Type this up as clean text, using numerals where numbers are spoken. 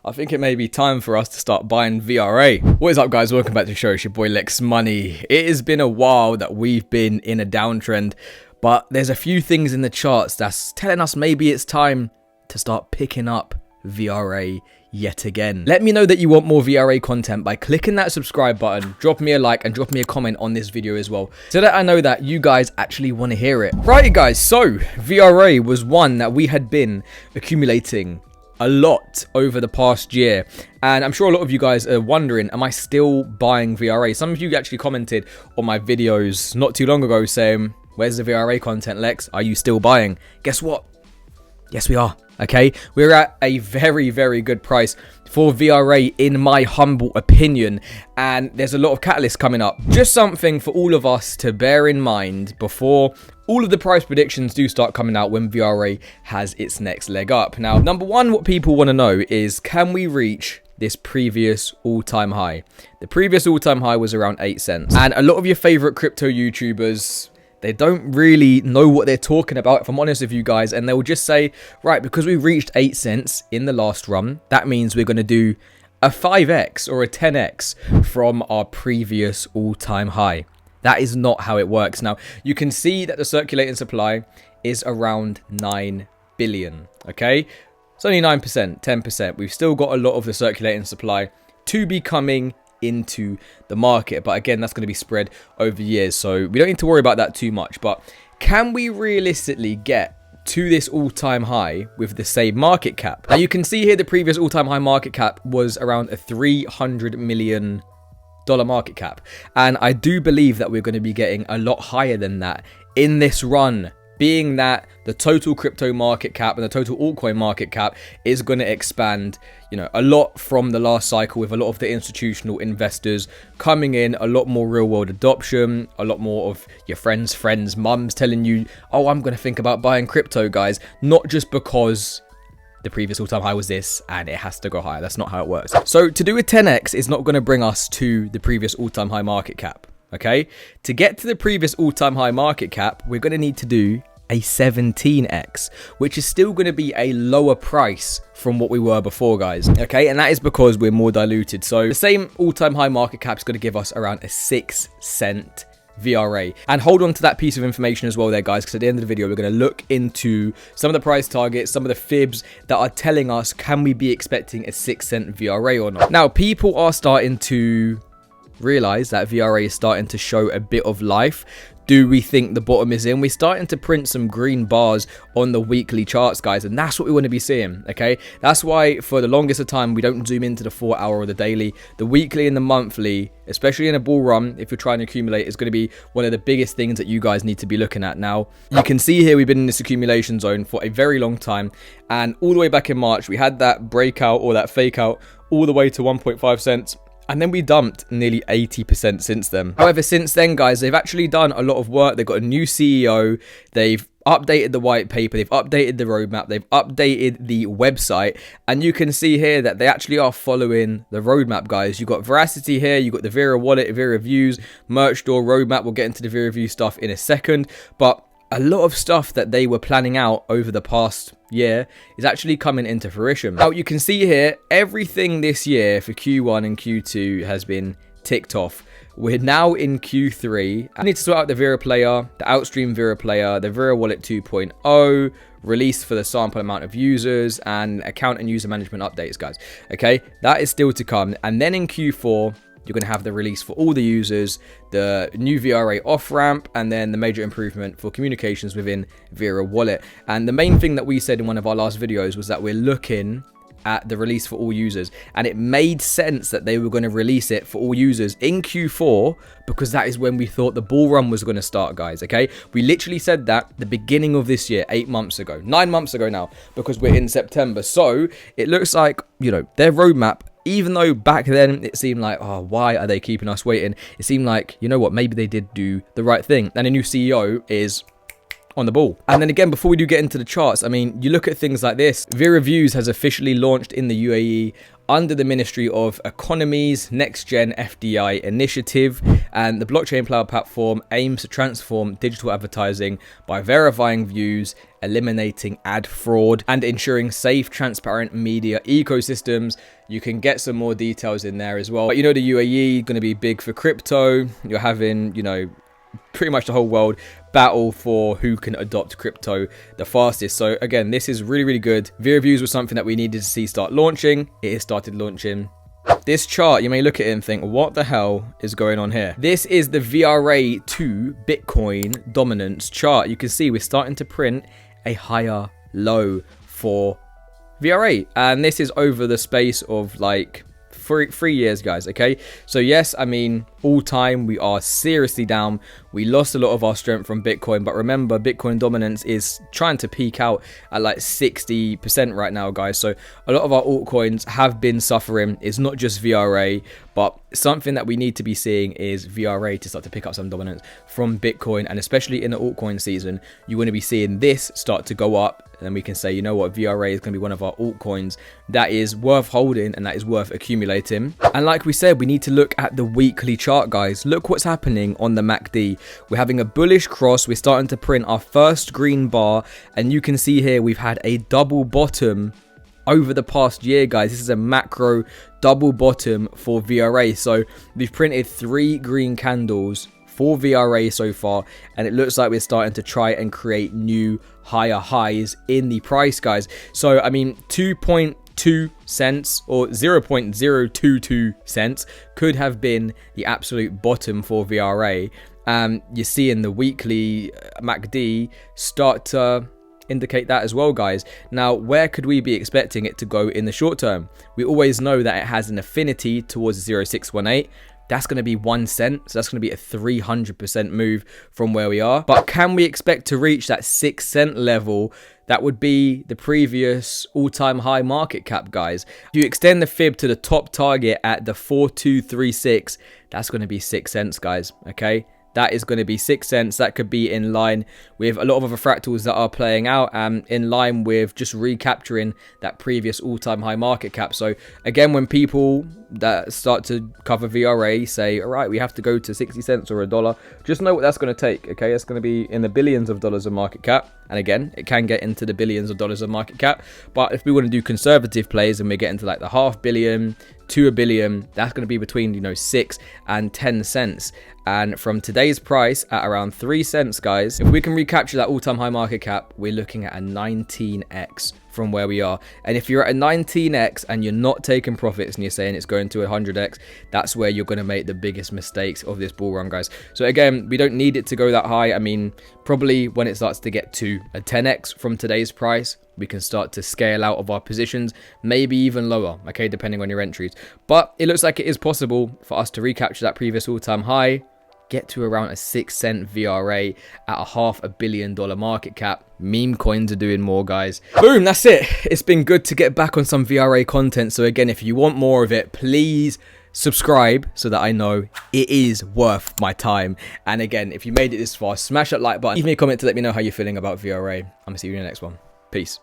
I think it may be time for us to start buying VRA. What is up, guys? Welcome back to the show. It's your boy Lex Money. It has been a while that we've been in a downtrend, but there's a few things in the charts that's telling us maybe it's time to start picking up VRA yet again. Let me know that you want more VRA content by clicking that subscribe button, drop me a like and drop me a comment on this video as well, so that I know that you guys actually want to hear it. Right, guys, so VRA was one that we had been accumulating a lot over the past year, and I'm sure a lot of you guys are wondering, am I still buying VRA? Some of you actually commented on my videos not too long ago saying, where's the VRA content, Lex? Are you still buying? Guess what? Yes, we are. Okay, we're at a very, very good price for VRA in my humble opinion, and there's a lot of catalysts coming up. Just something for all of us to bear in mind before all of the price predictions do start coming out when VRA has its next leg up. Now, number one, what people want to know is, can we reach this previous all-time high? The previous all-time high was around 8 cents, and a lot of your favorite crypto YouTubers, they don't really know what they're talking about, if I'm honest with you guys, and they'll just say, right, because we reached 8 cents in the last run, that means we're going to do a 5x or a 10x from our previous all-time high. That is not how it works. Now, you can see that the circulating supply is around 9 billion, okay? It's only 9%, 10%. We've still got a lot of the circulating supply to be coming into the market, but again, that's going to be spread over years, so we don't need to worry about that too much. But can we realistically get to this all-time high with the same market cap? Now, you can see here the previous all-time high market cap was around a $300 million market cap, and I do believe that we're going to be getting a lot higher than that in this run, being that the total crypto market cap and the total altcoin market cap is going to expand, you know, a lot from the last cycle, with a lot of the institutional investors coming in, a lot more real world adoption, a lot more of your friends, mums telling you, oh, I'm going to think about buying crypto, guys, not just because the previous all-time high was this and it has to go higher. That's not how it works. So to do a 10x is not going to bring us to the previous all-time high market cap, okay? To get to the previous all-time high market cap, we're going to need to do a 17x, which is still going to be a lower price from what we were before, guys, okay? And that is because we're more diluted. So the same all-time high market cap is going to give us around a 6 cent VRA. And hold on to that piece of information as well there, guys, because at the end of the video, we're going to look into some of the price targets, some of the fibs that are telling us, can we be expecting a 6 cent VRA or not? Now, people are starting to realize that VRA is starting to show a bit of life. Do we think the bottom is in? We're starting to print some green bars on the weekly charts, guys, and that's what we want to be seeing, okay? That's why for the longest of time, we don't zoom into the 4-hour or the daily. The weekly and the monthly, especially in a bull run, if you're trying to accumulate, is going to be one of the biggest things that you guys need to be looking at. Now, you can see here we've been in this accumulation zone for a very long time, and all the way back in March, we had that breakout or that fake out all the way to 1.5 cents. And then we dumped nearly 80% since then. However, since then, guys, they've actually done a lot of work. They've got a new CEO. They've updated the white paper. They've updated the roadmap. They've updated the website. And you can see here that they actually are following the roadmap, guys. You've got Verasity here. You've got the Vera wallet, VeraViews, merch store, roadmap. We'll get into the VeraViews stuff in a second. But a lot of stuff that they were planning out over the past year is actually coming into fruition. Now, you can see here, everything this year for Q1 and Q2 has been ticked off. We're now in Q3. I need to sort out the Vera player, the Outstream Vera player, the Vera wallet 2.0, release for the sample amount of users, and account and user management updates, guys. Okay, that is still to come. And then in Q4, you're going to have the release for all the users, the new VRA off-ramp, and then the major improvement for communications within Vera Wallet. And the main thing that we said in one of our last videos was that we're looking at the release for all users, and it made sense that they were going to release it for all users in Q4 because that is when we thought the bull run was going to start, guys. Okay, we literally said that the beginning of this year, 8 months ago, 9 months ago now, because we're in September. So it looks like, you know, their roadmap, even though back then it seemed like, oh, why are they keeping us waiting? It seemed like, you know what, maybe they did do the right thing. And a new CEO is on the ball. And then again, before we do get into the charts, I mean, you look at things like this. VeraViews has officially launched in the UAE under the Ministry of Economy's Next Gen FDI initiative, and the blockchain cloud platform aims to transform digital advertising by verifying views, eliminating ad fraud, and ensuring safe, transparent media ecosystems. You can get some more details in there as well. But you know, the UAE going to be big for crypto. You're having, you know, pretty much the whole world battle for who can adopt crypto the fastest. So again, this is really, really good. VeraViews was something that we needed to see start launching. It has started launching. This chart, you may look at it and think, what the hell is going on here? This is the VRA to Bitcoin dominance chart. You can see we're starting to print a higher low for VRA, and this is over the space of like three years, guys. Okay, so yes, I mean, all time we are seriously down. We lost a lot of our strength from Bitcoin, but remember, Bitcoin dominance is trying to peak out at like 60% right now, guys. So a lot of our altcoins have been suffering. It's not just VRA, but something that we need to be seeing is VRA to start to pick up some dominance from Bitcoin, and especially in the altcoin season, you want to be seeing this start to go up. And then we can say, you know what, VRA is going to be one of our altcoins that is worth holding and that is worth accumulating. And like we said, we need to look at the weekly chart, guys. Look what's happening on the MACD. We're having a bullish cross. We're starting to print our first green bar. And you can see here, we've had a double bottom over the past year, guys. This is a macro double bottom for VRA. So we've printed 3 green candles for VRA so far, and it looks like we're starting to try and create new higher highs in the price, guys. So I mean, 2.2 cents or 0.022 cents could have been the absolute bottom for VRA. You're seeing the weekly MACD start to indicate that as well, guys. Now, where could we be expecting it to go in the short term? We always know that it has an affinity towards 0.618. That's going to be 1 cent. So that's going to be a 300% move from where we are. But can we expect to reach that 6 cent level? That would be the previous all-time high market cap, guys. If you extend the fib to the top target at the 4236, that's going to be 6 cents, guys. Okay. That is going to be 6 cents. That could be in line with a lot of other fractals that are playing out, and in line with just recapturing that previous all-time high market cap. So again, when people that start to cover VRA say, all right, we have to go to 60 cents or $1, just know what that's going to take. Okay, it's going to be in the billions of dollars of market cap. And again, it can get into the billions of dollars of market cap. But if we want to do conservative plays and we get into like the $500 million to $1 billion, that's going to be between, you know, 6 and 10 cents. And from today's price at around 3 cents, guys, if we can recapture that all-time high market cap, we're looking at a 19x from where we are. And if you're at a 19x and you're not taking profits and you're saying it's going to 100x, that's where you're going to make the biggest mistakes of this bull run, guys. So again, we don't need it to go that high. I mean, probably when it starts to get to a 10x from today's price, we can start to scale out of our positions, maybe even lower, okay, depending on your entries. But it looks like it is possible for us to recapture that previous all-time high, get to around a 6 cent VRA at a $500 million market cap. Meme coins are doing more, guys. Boom, that's it. It's been good to get back on some VRA content. So again, if you want more of it, please subscribe so that I know it is worth my time. And again, if you made it this far, smash that like button. Leave me a comment to let me know how you're feeling about VRA. I'm gonna see you in the next one. Peace.